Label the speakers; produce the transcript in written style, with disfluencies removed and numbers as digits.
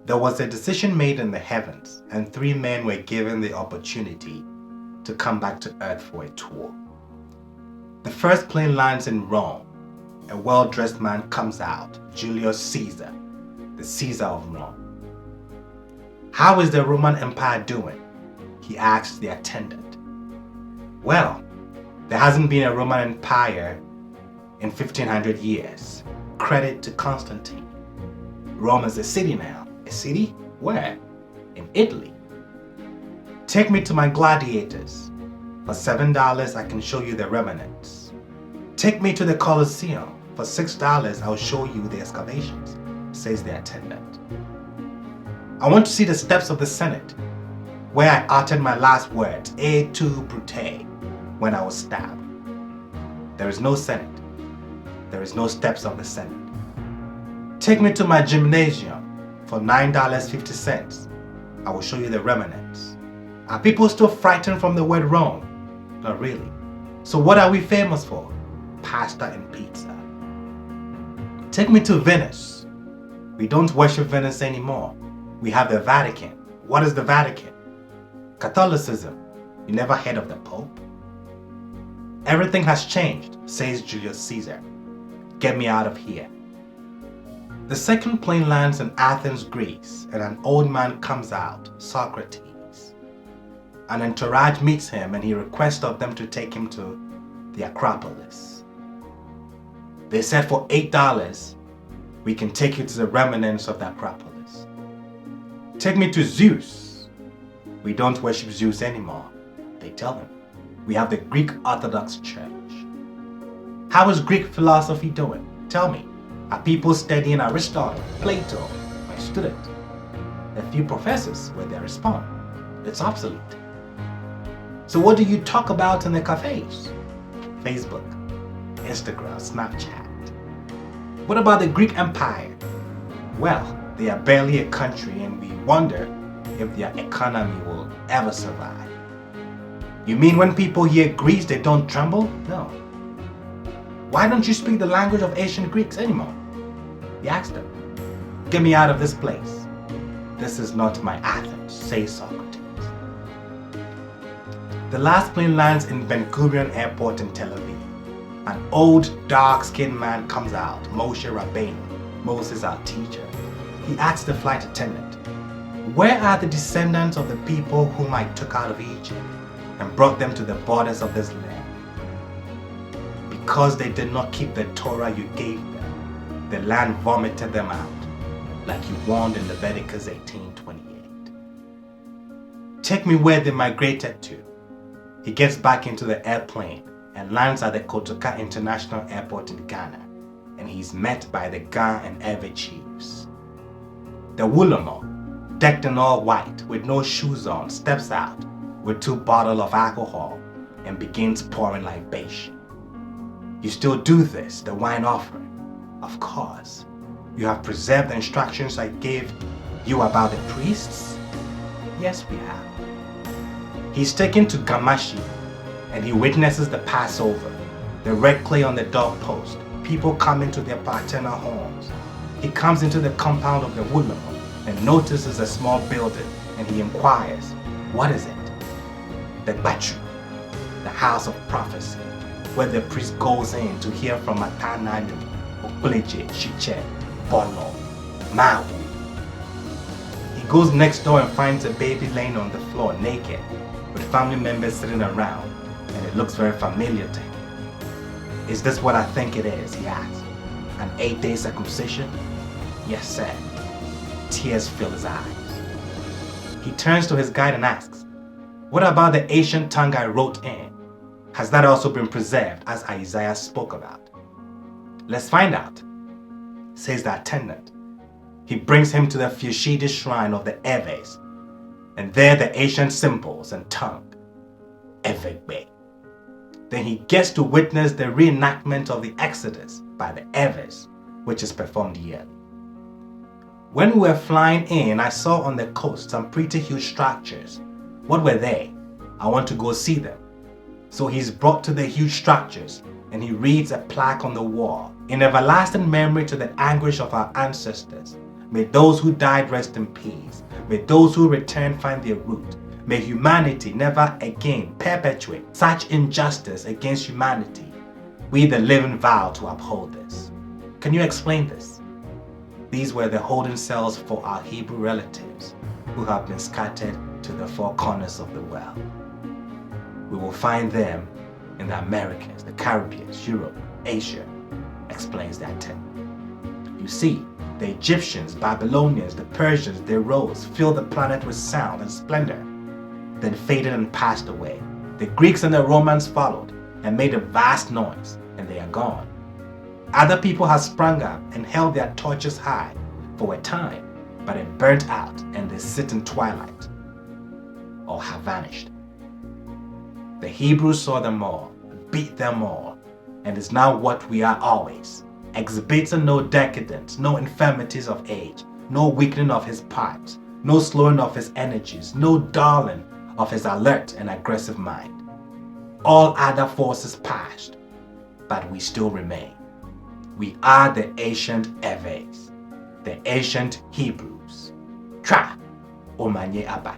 Speaker 1: There was a decision made in the heavens, and three men were given the opportunity to come back to earth for a tour. The first plane lands in Rome. A well-dressed man comes out, Julius Caesar, the Caesar of Rome. "How is the Roman Empire doing?" he asks the attendant. "Well, there hasn't been a Roman Empire in 1500 years. Credit to Constantine. Rome is a city now." "A city? Where?" "In Italy." "Take me to my gladiators. For $7 I can show you the remnants." "Take me to the Colosseum. For $6 I'll show you the excavations," says the attendant. "I want to see the steps of the Senate, where I uttered my last words, 'Et tu, Brute,' when I was stabbed." "There is no Senate. There is no steps of the Senate." "Take me to my gymnasium. For $9.50 I will show you the remnants." "Are people still frightened from the word Rome?" "Not really." "So what are we famous for?" "Pasta and pizza." "Take me to Venice." "We don't worship Venice anymore. We have the Vatican." "What is the Vatican?" "Catholicism. You never heard of the Pope?" "Everything has changed," says Julius Caesar. "Get me out of here." The second plane lands in Athens, Greece, and an old man comes out, Socrates. An entourage meets him and he requests of them to take him to the Acropolis. They said, "For $8 we can take you to the remnants of the Acropolis." "Take me to Zeus." "We don't worship Zeus anymore," they tell him. "We have the Greek Orthodox Church." "How is Greek philosophy doing? Tell me. Are people studying Aristotle, Plato, my student?" "A few professors," were their response. "It's obsolete." "So what do you talk about in the cafes?" "Facebook, Instagram, Snapchat." "What about the Greek Empire?" "Well, they are barely a country and we wonder if their economy will ever survive." "You mean when people hear Greece they don't tremble?" "No." "Why don't you speak the language of ancient Greeks anymore?" He asked them. "Get me out of this place. This is not my Athens," says Socrates. The last plane lands in Ben Gurion Airport in Tel Aviv. An old, dark-skinned man comes out, Moshe Rabbeinu, Moses our teacher. He asks the flight attendant, "Where are the descendants of the people whom I took out of Egypt and brought them to the borders of this land? Because they did not keep the Torah you gave them, the land vomited them out, like you warned in Leviticus 18:28. Take me where they migrated to." He gets back into the airplane and lands at the Kotoka International Airport in Ghana, and he's met by the Ga and Êvêo chiefs. The Wolomo, decked in all white with no shoes on, steps out with 2 bottles of alcohol and begins pouring libation. "You still do this, the wine offering?" "Of course. You have preserved the instructions I gave you about the priests?" "Yes, we have." He's taken to Gamashi and he witnesses the Passover, the red clay on the doorpost, people coming to their paternal homes. He comes into the compound of the Wolomo and notices a small building and he inquires, "What is it?" "The Bachu, the house of prophecy, where the priest goes in to hear from Matananu, Okuleje, Shiche, Bono, Mahu." He goes next door and finds a baby laying on the floor naked, with family members sitting around, and it looks very familiar to him. "Is this what I think it is?" he asks. "An 8-day circumcision?" "Yes, sir." Tears fill his eyes. He turns to his guide and asks, "What about the ancient tongue I wrote in? Has that also been preserved as Isaiah spoke about?" "Let's find out," says the attendant. He brings him to the Fushidi shrine of the Êvêos, and there the ancient symbols and tongue, Êvêo. Then he gets to witness the reenactment of the Exodus by the Êvêos, which is performed yearly. "When we were flying in, I saw on the coast some pretty huge structures. What were they? I want to go see them." So he's brought to the huge structures and he reads a plaque on the wall. "In everlasting memory to the anguish of our ancestors, May those who died rest in peace. May those who return find their root. May humanity never again perpetuate such injustice against humanity. We the living vow to uphold this. Can you explain this? These were the holding cells for our Hebrew relatives who have been scattered to the four corners of the world. We will find them in the Americas, the Caribbean, Europe, Asia, explains that tale. You see, the Egyptians, Babylonians, the Persians, they rose, filled the planet with sound and splendor, then faded and passed away. The Greeks and the Romans followed and made a vast noise, and they are gone. Other people have sprung up and held their torches high for a time, but it burnt out and they sit in twilight or have vanished. The Hebrews saw them all, beat them all, and is now what we are always, exhibiting no decadence, no infirmities of age, no weakening of his parts, no slowing of his energies, no dulling of his alert and aggressive mind. All other forces passed, but we still remain. We are the ancient Êυêos, the ancient Hebrews. Tra Omanye Abba.